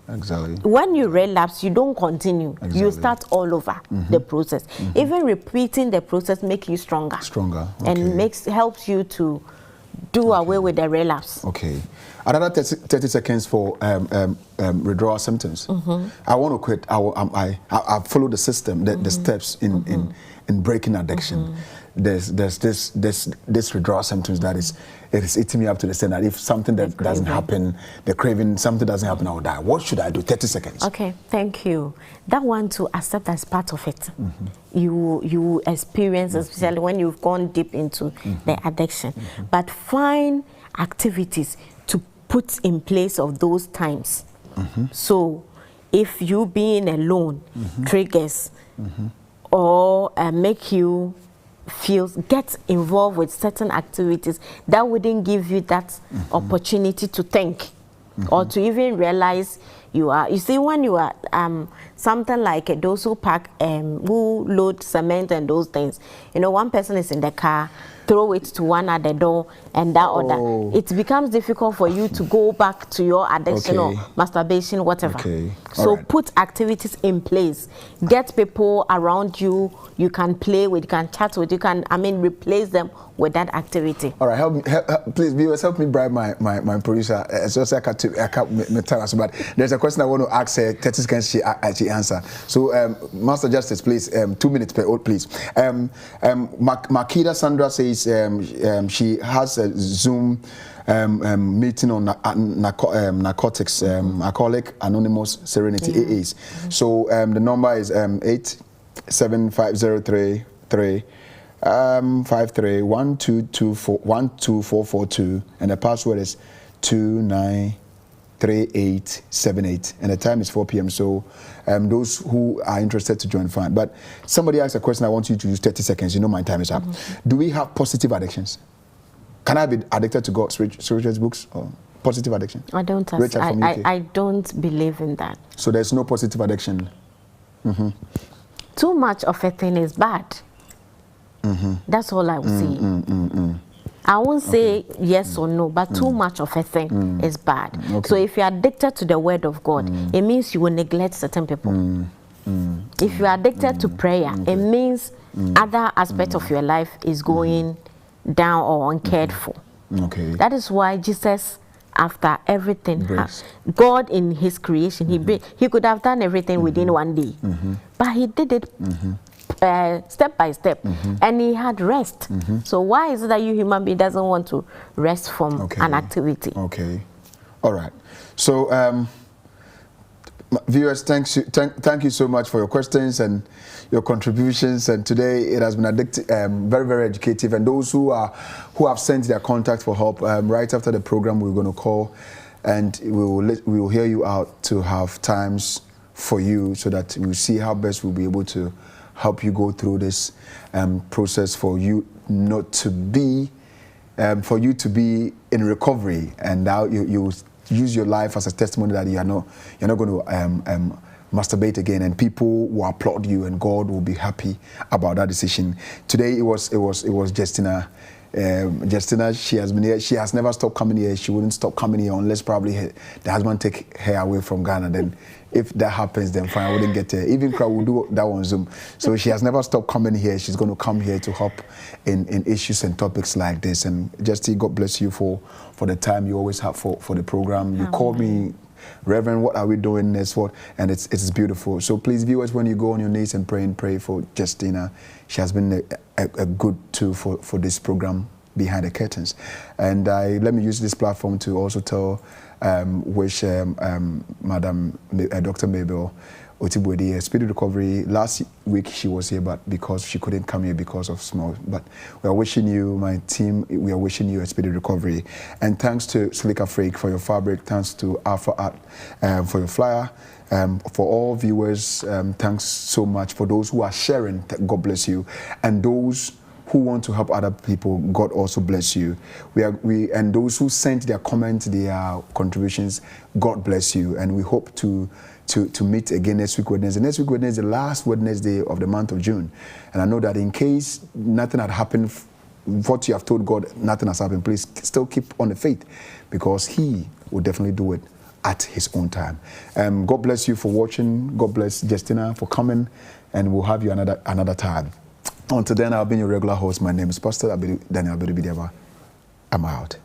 Exactly. When you relapse, you don't continue. Exactly. You start all over the process. Even repeating the process makes you stronger. Okay. And helps you to do away with the relapse. Okay. Another 30 seconds for withdrawal symptoms. I want to quit. I follow the system, the steps in breaking addiction. There's this withdrawal symptoms that it is eating me up to the extent that if something that doesn't happen, the craving, something doesn't happen, I will die. What should I do? 30 seconds. Okay, thank you. That one to accept as part of it. You experience, especially when you've gone deep into the addiction. But find activities to put in place of those times. So if you being alone triggers or make you get involved with certain activities that wouldn't give you that opportunity to think or to even realize you see when you are something like those who pack who load cement and those things, one person is in the car, throw it to one at the door and that other, it becomes difficult for you to go back to your addiction or masturbation, whatever. So put activities in place, get people around you can play with, you can chat with, you can replace them with that activity. All right, help, please viewers, help me bribe my producer. But there's a question I want to ask her. 30 seconds she answer. So Master Justice, please, 2 minutes per oath, please. Makida Sandra says she has a Zoom meeting on narcotics, Alcoholic Anonymous Serenity AAs. So the number is 87503 53122442 and the password is 29 3878, and the time is 4 p.m. So those who are interested to join, fine. But somebody asked a question, I want you to use 30 seconds. You know my time is up. Do we have positive addictions? Can I be addicted to God's spiritual books or positive addiction? I don't. I don't believe in that. So there's no positive addiction. Too much of a thing is bad. That's all I would say. I won't say yes or no, but too much of a thing is bad. So if you're addicted to the word of God, it means you will neglect certain people. If you are addicted to prayer, it means other aspects of your life is going down or uncared for. That is why Jesus, after everything, God in his creation, he could have done everything within one day, but he did it step by step, and he had rest. So why is it that you human being doesn't want to rest from an activity? All right. So viewers, thank you so much for your questions and your contributions. And today it has been very, very educative. And those who have sent their contact for help, right after the program, we're going to call and we will hear you out to have times for you so that we'll see how best we'll be able to help you go through this process for you not to be, for you to be in recovery, and now you use your life as a testimony that you're not going to masturbate again, and people will applaud you, and God will be happy about that decision. Today it was Justina. Justina, she has been here. She has never stopped coming here. She wouldn't stop coming here unless probably the husband take her away from Ghana. Then, if that happens, then fine, I wouldn't get her. Even Crowd will do that on Zoom. So she has never stopped coming here. She's going to come here to help in issues and topics like this. And Justin, God bless you for the time you always have for the program. You called me, Reverend, what are we doing next? And it's beautiful. So please, viewers, when you go on your knees and pray for Justina, she has been a good tool for this program Behind the Curtains. And let me use this platform to also wish Madam Dr. Mabel Otibwedi a speedy recovery. Last week she was here, but because she couldn't come here because of small. But we are wishing you, my team, we are wishing you a speedy recovery. And thanks to Slick Afrik for your fabric. Thanks to Alpha Art for your flyer. For all viewers, thanks so much. For those who are sharing, God bless you. And those who want to help other people, God also bless you. And those who sent their comments, their contributions, God bless you. And we hope to meet again next week Wednesday. Next week Wednesday, the last Wednesday of the month of June. And I know that in case nothing had happened, what you have told God, nothing has happened, please still keep on the faith, because He will definitely do it at His own time. God bless you for watching. God bless Justina for coming, and we'll have you another time. Until then, I've been your regular host. My name is Pastor Daniel Abiru Bidiaba. I'm out.